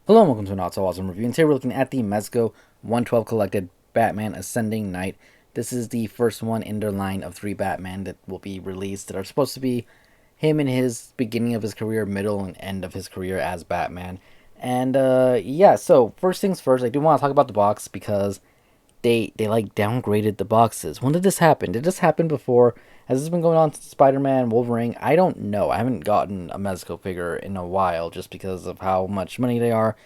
Hello and welcome to an Not So Awesome Review, and today we're looking at the Mezco 112 Collected Batman Ascending Knight. This is the first one in their line of 3 Batman that will be released that are supposed to be him in his beginning of his career, middle, and end of his career as Batman. And yeah, so first things first, I do want to talk about the box because they like downgraded the boxes. When did this happen? Did this happen before? Has this been going on since Spider-Man, Wolverine? I don't know. I haven't gotten a Mezco figure in a while just because of how much money they are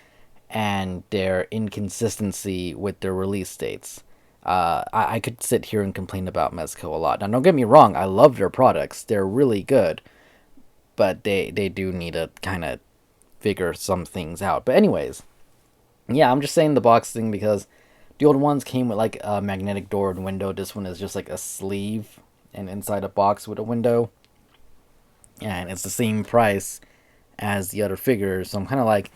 and their inconsistency with their release dates. I could sit here and complain about Mezco a lot. Now, don't get me wrong, I love their products. They're really good, but they do need to kind of figure some things out. But anyways, yeah, I'm just saying the box thing because the old ones came with like a magnetic door and window. This one is just like a sleeve and inside a box with a window. And it's the same price as the other figures. So I'm kind of like,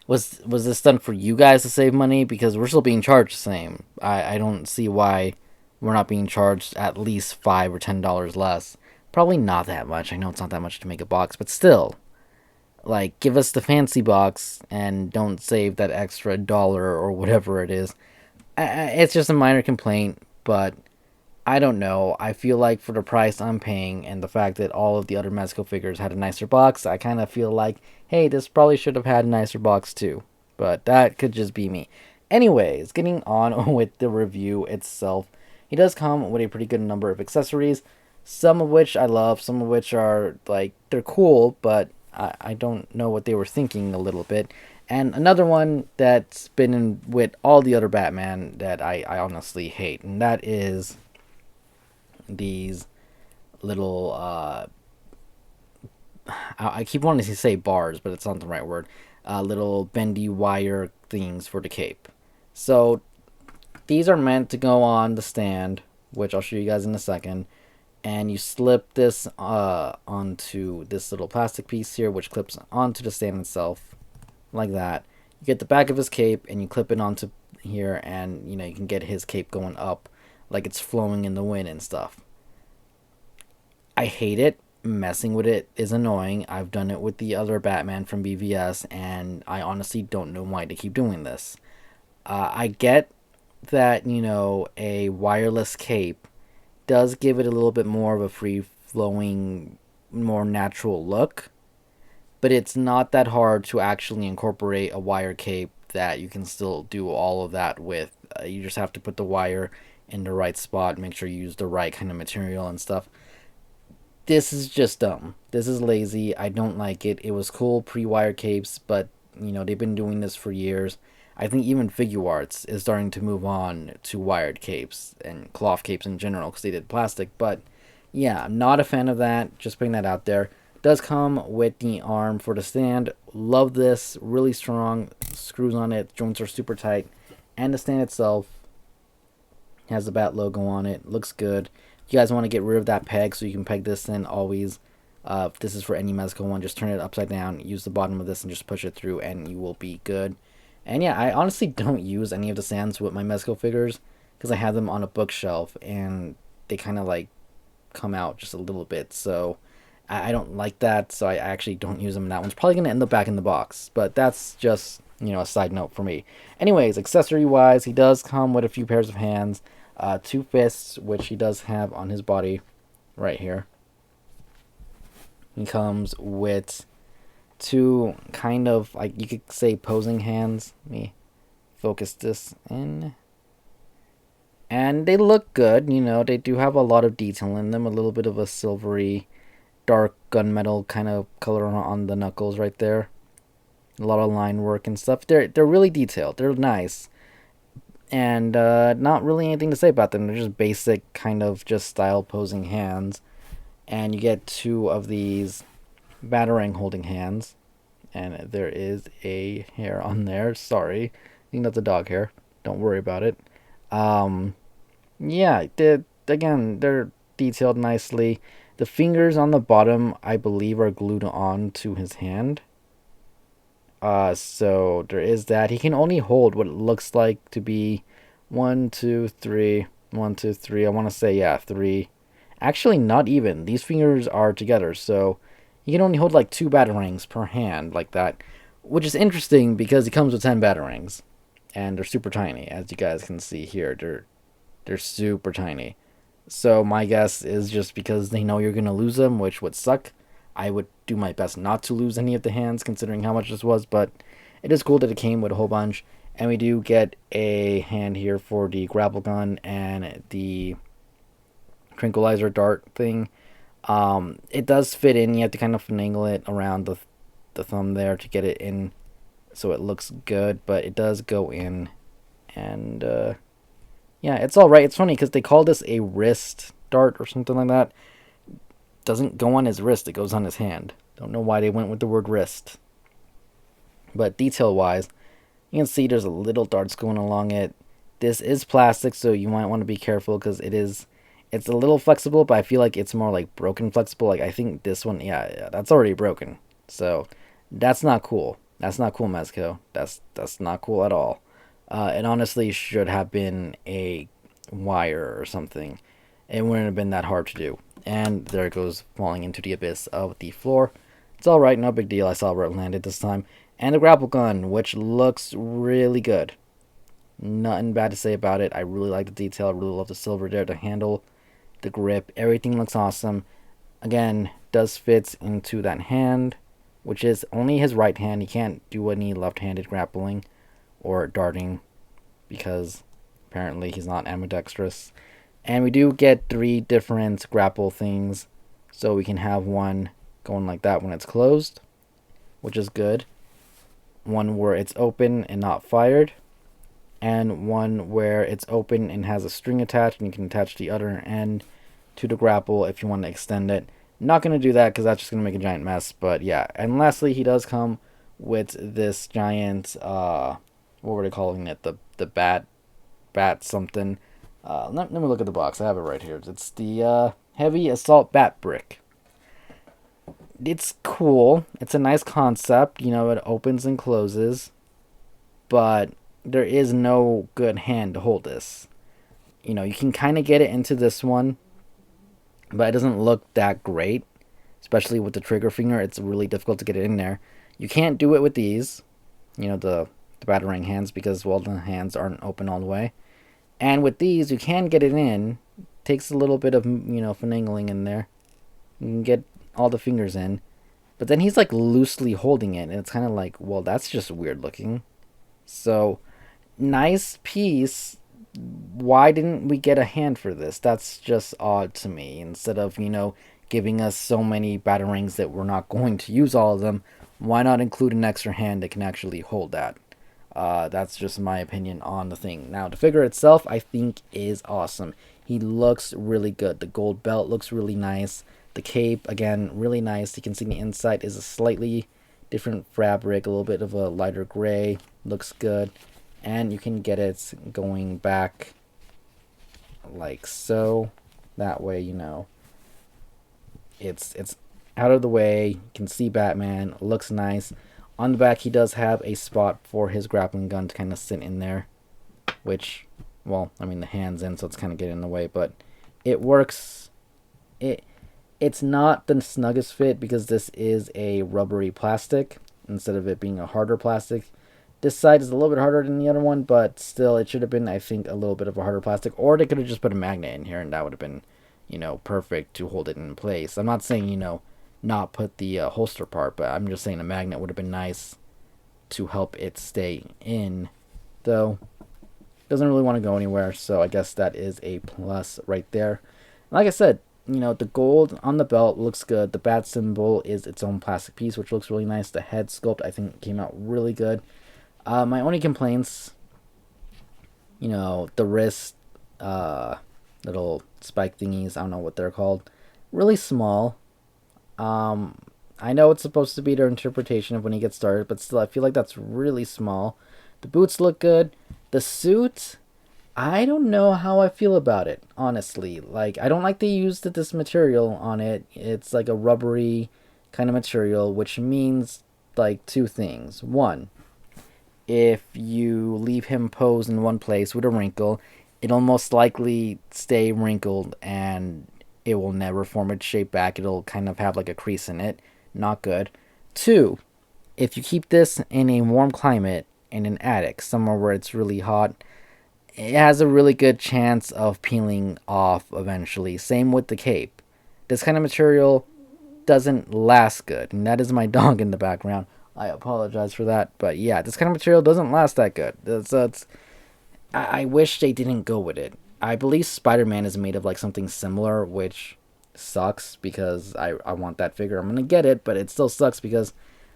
was this done for you guys to save money? Because we're still being charged the same. I don't see why we're not being charged at least $5 or $10 less. Probably not that much. I know it's not that much to make a box, but still, like, give us the fancy box and don't save that extra dollar or whatever it is. It's just a minor complaint, but I don't know. I feel like for the price I'm paying and the fact that all of the other Mezco figures had a nicer box, I kind of feel like, hey, this probably should have had a nicer box too. But that could just be me. Anyways, getting on with the review itself, he does come with a pretty good number of accessories, some of which I love, some of which are like, they're cool, but I don't know what they were thinking a little bit. And another one that's been in with all the other Batman that I honestly hate, and that is these little I keep wanting to say bars, but it's not the right word. Little bendy wire things for the cape. So these are meant to go on the stand, which I'll show you guys in a second. And you slip this onto this little plastic piece here, which clips onto the stand itself, like that. You get the back of his cape, and you clip it onto here, and you can get his cape going up, like it's flowing in the wind and stuff. I hate it. Messing with it is annoying. I've done it with the other Batman from BVS, and I honestly don't know why they keep doing this. I get that, a wireless cape does give it a little bit more of a free flowing, more natural look, but it's not that hard to actually incorporate a wire cape that you can still do all of that with. You just have to put the wire in the right spot, make sure you use the right kind of material and stuff. This is just dumb. This is lazy. I don't like it. It was cool pre-wire capes, but they've been doing this for years. I think even Figuarts is starting to move on to wired capes and cloth capes in general because they did plastic. But yeah, I'm not a fan of that. Just putting that out there. Does come with the arm for the stand. Love this. Really strong. Screws on it. Joints are super tight. And the stand itself has the Bat logo on it. Looks good. If you guys want to get rid of that peg so you can peg this in always, if this is for any Mezco one, just turn it upside down, use the bottom of this and just push it through and you will be good. And yeah, I honestly don't use any of the stands with my Mezco figures because I have them on a bookshelf and they kind of like come out just a little bit. So I don't like that, so I actually don't use them. And that one's probably going to end up back in the box, but that's just, a side note for me. Anyways, accessory wise, he does come with a few pairs of hands. 2 fists, which he does have on his body right here. He comes with 2 kind of, like, you could say posing hands. Let me focus this in. And they look good, they do have a lot of detail in them, a little bit of a silvery, dark gunmetal kind of color on the knuckles right there. A lot of line work and stuff. They're really detailed. They're nice. And not really anything to say about them. They're just basic kind of just style posing hands. And you get 2 of these Batarang holding hands. And there is a hair on there. Sorry. I think that's a dog hair. Don't worry about it. Yeah, they're detailed nicely. The fingers on the bottom, I believe, are glued on to his hand. So there is that. He can only hold what it looks like to be 1, 2, 3, 1, 2, 3. I want to say, yeah, 3. Actually, not even. These fingers are together, so you can only hold like 2 batarangs per hand, like that. which is interesting because he comes with 10 batarangs, and they're super tiny, as you guys can see here. They're super tiny. So my guess is just because they know you're gonna lose them, which would suck. I would do my best not to lose any of the hands, considering how much this was. But it is cool that it came with a whole bunch, and we do get a hand here for the grapple gun and the tranquilizer dart thing. It does fit in. You have to kind of finagle it around the thumb there to get it in, so it looks good. But it does go in, and yeah, it's all right. It's funny because they call this a wrist dart or something like that. Doesn't go on his wrist; it goes on his hand. Don't know why they went with the word wrist. But detail wise, you can see there's a little darts going along it. This is plastic, so you might want to be careful because it's a little flexible, but I feel like it's more like broken flexible. Like I think this one, yeah, that's already broken. So that's not cool. That's not cool, Mezco. That's not cool at all. It honestly should have been a wire or something. It wouldn't have been that hard to do. And there it goes, falling into the abyss of the floor. It's alright, no big deal. I saw where it landed this time. And the grapple gun, which looks really good. Nothing bad to say about it. I really like the detail. I really love the silver there, the handle, the grip. Everything looks awesome. Again, does fit into that hand, which is only his right hand. He can't do any left-handed grappling or darting because apparently he's not ambidextrous. And we do get 3 different grapple things, so we can have one going like that when it's closed, which is good. One where it's open and not fired, and one where it's open and has a string attached, and you can attach the other end to the grapple if you want to extend it. Not going to do that because that's just going to make a giant mess, but yeah. And lastly, he does come with this giant, what were they calling it? The bat something. Let me look at the box. I have it right here. It's the heavy assault bat brick. It's cool. It's a nice concept. You know, it opens and closes, but there is no good hand to hold this. You know, you can kind of get it into this one, but it doesn't look that great, especially with the trigger finger. It's really difficult to get it in there. You can't do it with these, you know, the batarang hands, because, well, the hands aren't open all the way. And with these, you can get it in. It takes a little bit of, you know, finagling in there. You can get all the fingers in. But then he's like loosely holding it, and it's kind of like, well, that's just weird looking. So, nice piece. Why didn't we get a hand for this? That's just odd to me. Instead of, you know, giving us so many batarangs that we're not going to use all of them, why not include an extra hand that can actually hold that? That's just my opinion on the thing. Now, the figure itself, I think, is awesome. He looks really good. The gold belt looks really nice. The cape, again, really nice. You can see the inside is a slightly different fabric, a little bit of a lighter gray. Looks good. And you can get it going back like so. That way, you know, it's out of the way. You can see Batman. Looks nice. On the back, he does have a spot for his grappling gun to kind of sit in there, which, well, I mean, the hand's in, so it's kind of getting in the way, but it works. It's not the snuggest fit because this is a rubbery plastic instead of it being a harder plastic. This side is a little bit harder than the other one, but still, it should have been, I think, a little bit of a harder plastic, or they could have just put a magnet in here, and that would have been, you know, perfect to hold it in place. I'm not saying, you know, not put the holster part, but I'm just saying a magnet would have been nice to help it stay in, though it doesn't really want to go anywhere, so I guess that is a plus right there. Like I said, you know, the gold on the belt looks good. The bat symbol is its own plastic piece, which looks really nice. The head sculpt, I think, came out really good. My only complaints, you know, the wrist little spike thingies, I don't know what they're called, really small. I know it's supposed to be their interpretation of when he gets started, but still, I feel like that's really small. The boots look good. The suit, I don't know how I feel about it, honestly. Like, I don't like they used this material on it. It's like a rubbery kind of material, which means, like, 2 things. One, if you leave him posed in one place with a wrinkle, it'll most likely stay wrinkled and it will never form its shape back. It'll kind of have like a crease in it. Not good. 2, If you keep this in a warm climate in an attic, somewhere where it's really hot, it has a really good chance of peeling off eventually. Same with the cape. This kind of material doesn't last good, and that is my dog in the background. I apologize for that, but yeah, this kind of material doesn't last that good. I wish they didn't go with it. I believe Spider-Man is made of like something similar, which sucks because I want that figure. I'm gonna get it, but it still sucks because,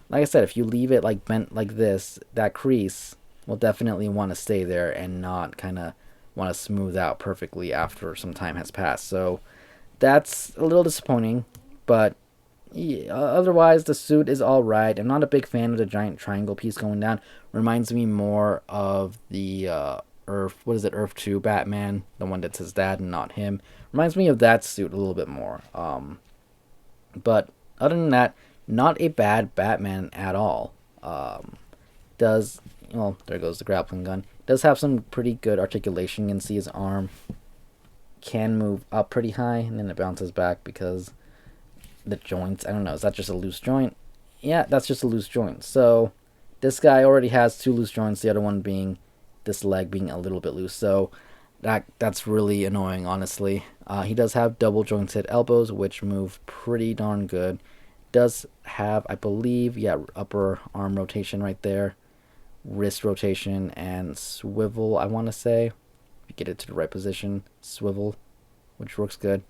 like I said, if you leave it like bent like this, that crease will definitely want to stay there and not kind of want to smooth out perfectly after some time has passed. So that's a little disappointing, but yeah, otherwise the suit is all right. I'm not a big fan of the giant triangle piece going down. Reminds me more of the Earth. What is it? Earth 2 Batman, the one that's his dad and not him. Reminds me of that suit a little bit more. But other than that, not a bad Batman at all. Does well, there goes the grappling gun. Does have some pretty good articulation. You can see his arm can move up pretty high and then it bounces back because the joints. I don't know. Is that just a loose joint? Yeah, that's just a loose joint. So this guy already has two loose joints. The other one being this leg being a little bit loose. So that's really annoying, honestly. He does have double jointed elbows, which move pretty darn good. Does have, I believe, yeah, upper arm rotation right there, wrist rotation, and swivel. I want to say, if you get it to the right position, swivel, which works good.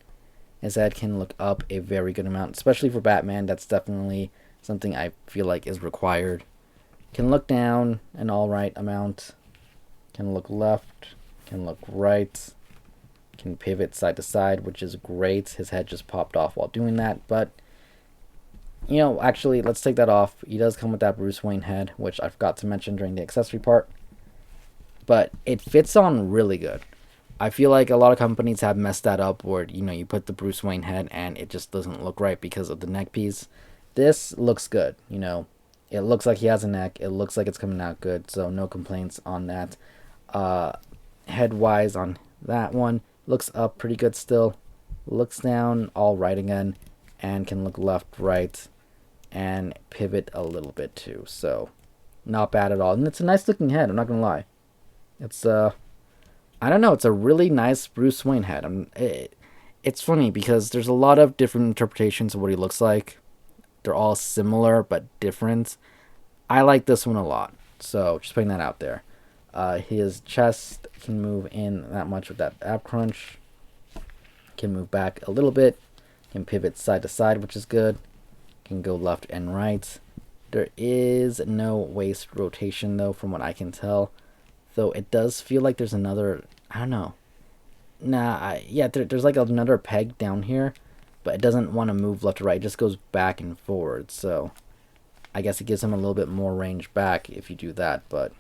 His head can look up a very good amount, especially for Batman. That's definitely something I feel like is required. Can look down an all right amount. Can look left. Can look right. Can pivot side to side, which is great. His head just popped off while doing that, but actually, let's take that off. He does come with that Bruce Wayne head, which I forgot to mention during the accessory part, but it fits on really good. I feel like a lot of companies have messed that up where, you put the Bruce Wayne head and it just doesn't look right because of the neck piece. This looks good. It looks like he has a neck. It looks like it's coming out good, so no complaints on that. Head-wise on that one, looks up pretty good still. Looks down all right again and can look left, right, and pivot a little bit too. So not bad at all. And it's a nice looking head, I'm not going to lie. It's I don't know. It's a really nice Bruce Wayne head. It's funny because there's a lot of different interpretations of what he looks like. They're all similar but different. I like this one a lot. So just putting that out there. His chest can move in that much with that ab crunch. Can move back a little bit. Can pivot side to side, which is good. Can go left and right. There is no waist rotation though, from what I can tell. Though it does feel like there's another. I don't know. There's like another peg down here, but it doesn't want to move left or right. It just goes back and forward. So I guess it gives him a little bit more range back if you do that. But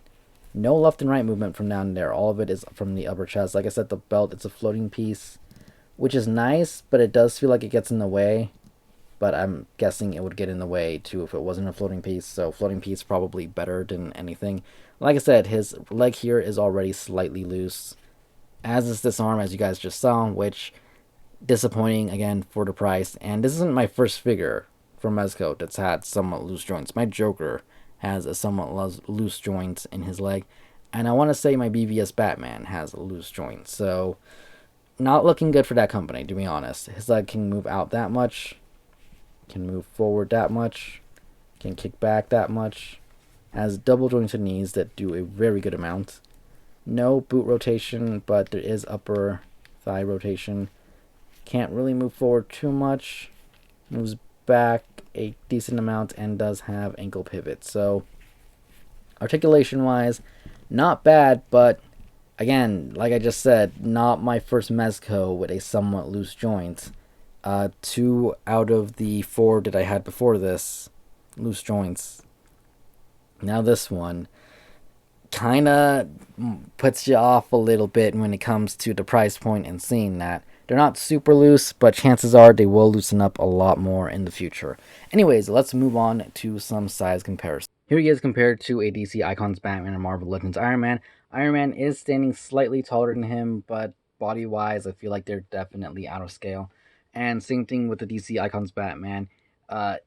no left and right movement from down there. All of it is from the upper chest. Like I said, the belt, it's a floating piece, which is nice, but it does feel like it gets in the way. But I'm guessing it would get in the way too if it wasn't a floating piece. So floating piece probably better than anything. Like I said, his leg here is already slightly loose, as is this arm, as you guys just saw, which disappointing again for the price. And this isn't my first figure from Mezco that's had somewhat loose joints. My Joker has a somewhat loose joint in his leg, and I want to say my BVS Batman has a loose joint. So not looking good for that company, to be honest. His leg can move out that much, can move forward that much, can kick back that much, has double jointed knees that do a very good amount. No boot rotation, but there is upper thigh rotation. Can't really move forward too much. Moves back a decent amount and does have ankle pivot. So articulation wise, not bad, but again, like I just said, not my first Mezco with a somewhat loose joint. 2 out of the 4 that I had before this, loose joints. Now this one kind of puts you off a little bit when it comes to the price point and seeing that. They're not super loose, but chances are they will loosen up a lot more in the future. Anyways, let's move on to some size comparison. Here he is compared to a DC Icons Batman and Marvel Legends Iron Man. Iron Man is standing slightly taller than him, but body-wise, I feel like they're definitely out of scale. And same thing with the DC Icons Batman.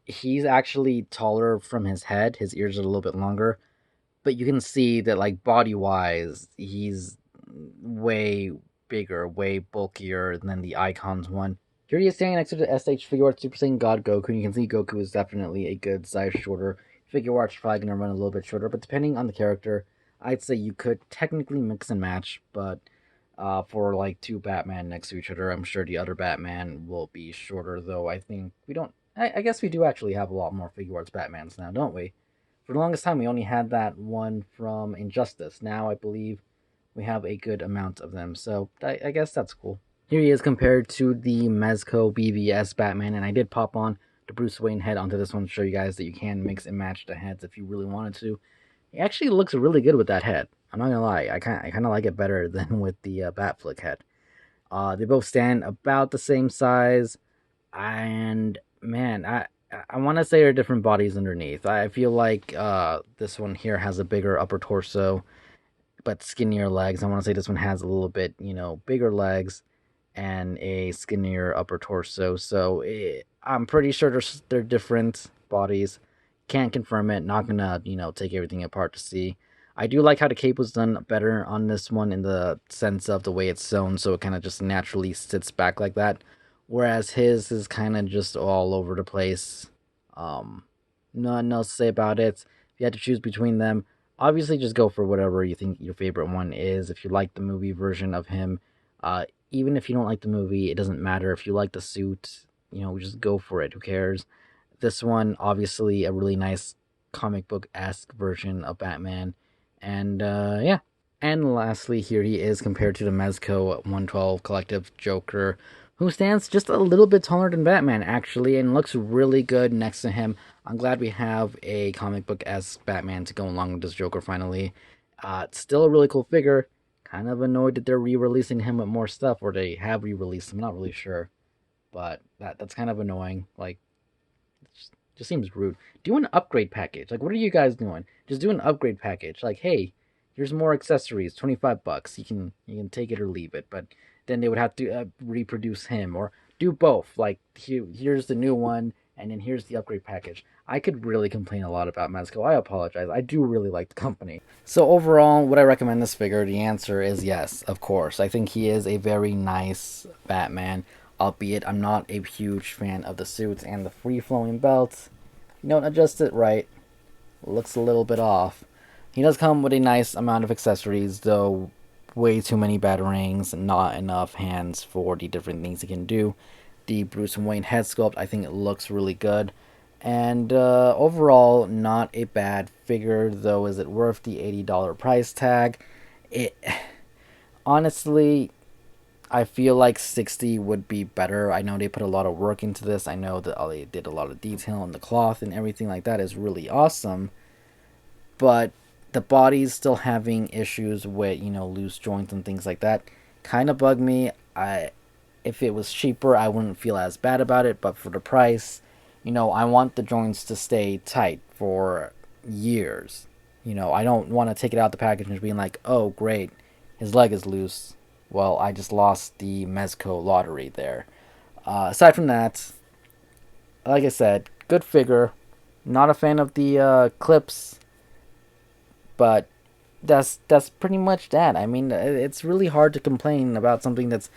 He's actually taller from his head. His ears are a little bit longer, but you can see that like body wise, he's way bigger, way bulkier than the Icons one. Here he is standing next to the SH Figure Arts Super Saiyan God Goku, and you can see Goku is definitely a good size shorter. Figure Arts probably gonna run a little bit shorter, but depending on the character, I'd say you could technically mix and match, but for like two Batman next to each other, I'm sure the other Batman will be shorter, though I think we don't. I guess we do actually have a lot more Figure Arts Batmans now, don't we? For the longest time, we only had that one from Injustice. Now I believe we have a good amount of them, so I guess that's cool. Here he is compared to the Mezco BVS Batman, and I did pop on the Bruce Wayne head onto this one to show you guys that you can mix and match the heads if you really wanted to. It actually looks really good with that head. I'm not gonna lie, I kind of like it better than with the Batflick head. They both stand about the same size, and man, I want to say they're different bodies underneath. I feel like this one here has a bigger upper torso, but skinnier legs. I want to say this one has a little bit, bigger legs and a skinnier upper torso. So I'm pretty sure they're different bodies. Can't confirm it. Not gonna take everything apart to see. I do like how the cape was done better on this one in the sense of the way it's sewn, so it kind of just naturally sits back like that. Whereas his is kind of just all over the place. Nothing else to say about it. If you had to choose between them, obviously just go for whatever you think your favorite one is. If you like the movie version of him, even if you don't like the movie, it doesn't matter. If you like the suit, just go for it. Who cares? This one, obviously, a really nice comic book esque version of Batman. And yeah. And lastly, here he is compared to the Mezco 112 Collective Joker, who stands just a little bit taller than Batman, actually, and looks really good next to him. I'm glad we have a comic book esque Batman to go along with this Joker finally. It's still a really cool figure. Kind of annoyed that they're re releasing him with more stuff, or they have re released him, not really sure. But that's kind of annoying. Like, just seems rude. Do an upgrade package. Like, what are you guys doing? Just do an upgrade package. Like, hey, here's more accessories, $25. You can take it or leave it. But then they would have to reproduce him or do both. Like, here's the new one, and then here's the upgrade package. I could really complain a lot about Mezco. I apologize. I do really like the company. So overall, would I recommend this figure? The answer is yes, of course. I think he is a very nice Batman, albeit I'm not a huge fan of the suits and the free-flowing belts. You don't adjust it right, looks a little bit off. He does come with a nice amount of accessories, though way too many batarangs, not enough hands for the different things he can do. The Bruce Wayne head sculpt, I think it looks really good. And overall, not a bad figure, though. Is it worth the $80 price tag? It honestly, I feel like 60 would be better. I know they put a lot of work into this. I know that they did a lot of detail on the cloth and everything like that is really awesome. But the body's still having issues with, loose joints and things like that. Kind of bug me. If it was cheaper, I wouldn't feel as bad about it, but for the price, I want the joints to stay tight for years. I don't want to take it out the package and being like, oh, great, his leg is loose. Well, I just lost the Mezco lottery there. Aside from that, like I said, good figure. Not a fan of the clips, but that's pretty much that. I mean, it's really hard to complain about something that's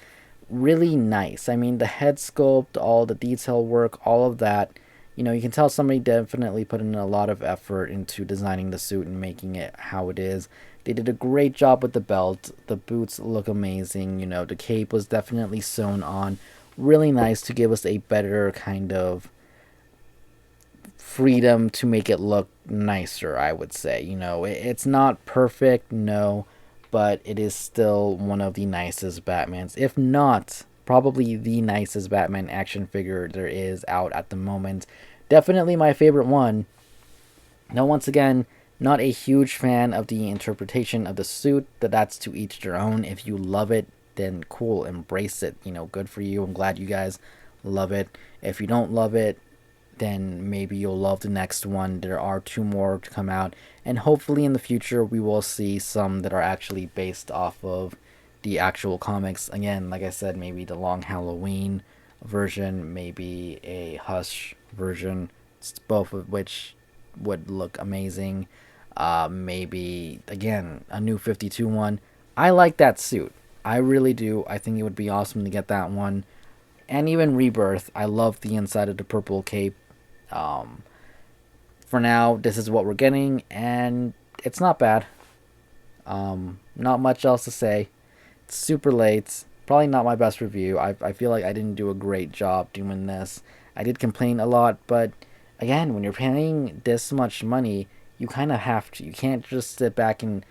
really nice. I mean, the head sculpt, all the detail work, all of that. You can tell somebody definitely put in a lot of effort into designing the suit and making it how it is. They did a great job with the belt. The boots look amazing. The cape was definitely sewn on. Really nice to give us a better kind of freedom to make it look nicer, I would say. It's not perfect, no, but it is still one of the nicest Batmans, if not probably the nicest Batman action figure there is out at the moment. Definitely my favorite one. Now, once again, not a huge fan of the interpretation of the suit, but that's to each their own. If you love it, then cool, embrace it. Good for you. I'm glad you guys love it. If you don't love it, then maybe you'll love the next one. There are two more to come out, and hopefully in the future we will see some that are actually based off of the actual comics. Again, like I said, maybe the Long Halloween version, maybe a Hush version, both of which would look amazing. Maybe again a new 52 one. I like that suit. I really do. I think it would be awesome to get that one. And even Rebirth. I love the inside of the purple cape. Um, for now, this is what we're getting, and it's not bad. Not much else to say. It's super late. Probably not my best review. I feel like I didn't do a great job doing this. I did complain a lot, but again, when you're paying this much money, you kind of have to. You can't just sit back and,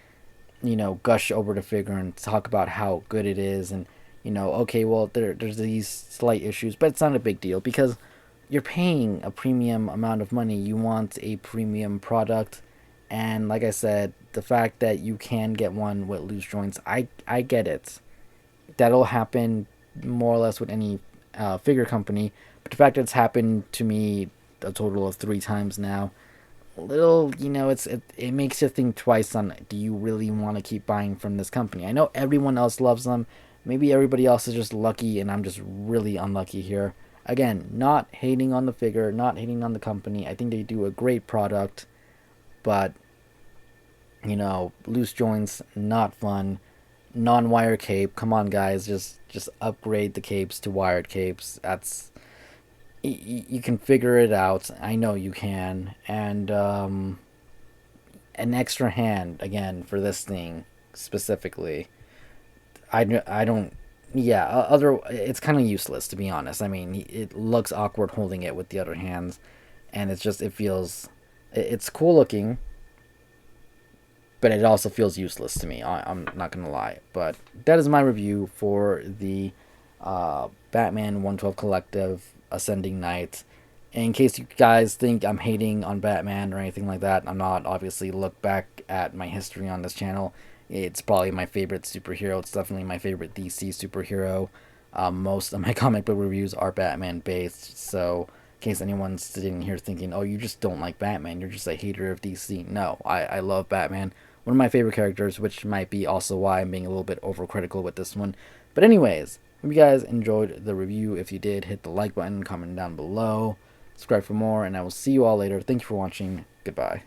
gush over the figure and talk about how good it is and, okay, well, there's these slight issues, but it's not a big deal because you're paying a premium amount of money. You want a premium product. And like I said, the fact that you can get one with loose joints, I get it. That'll happen more or less with any figure company. But the fact that it's happened to me a total of 3 times now, little, it makes you think twice on, do you really want to keep buying from this company? I know everyone else loves them. Maybe everybody else is just lucky and I'm just really unlucky here. Again, not hating on the figure, not hating on the company. I think they do a great product, but loose joints, not fun. Non-wire cape, come on guys, just upgrade the capes to wired capes. That's you can figure it out. I know you can. And an extra hand again for this thing specifically. I don't. Yeah, other it's kind of useless to be honest. I mean, it looks awkward holding it with the other hands, and it feels it's cool looking, but it also feels useless to me. I'm not gonna lie, but that is my review for the Batman 112 Collective Ascending Knight. In case you guys think I'm hating on Batman or anything like that, I'm not. Obviously, look back at my history on this channel. It's probably my favorite superhero. It's definitely my favorite DC superhero. Most of my comic book reviews are Batman based, so in case anyone's sitting here thinking, oh, you just don't like Batman, you're just a hater of DC. No, I love Batman. One of my favorite characters, which might be also why I'm being a little bit overcritical with this one. But anyways, hope you guys enjoyed the review. If you did, hit the like button, comment down below, subscribe for more, and I will see you all later. Thank you for watching. Goodbye.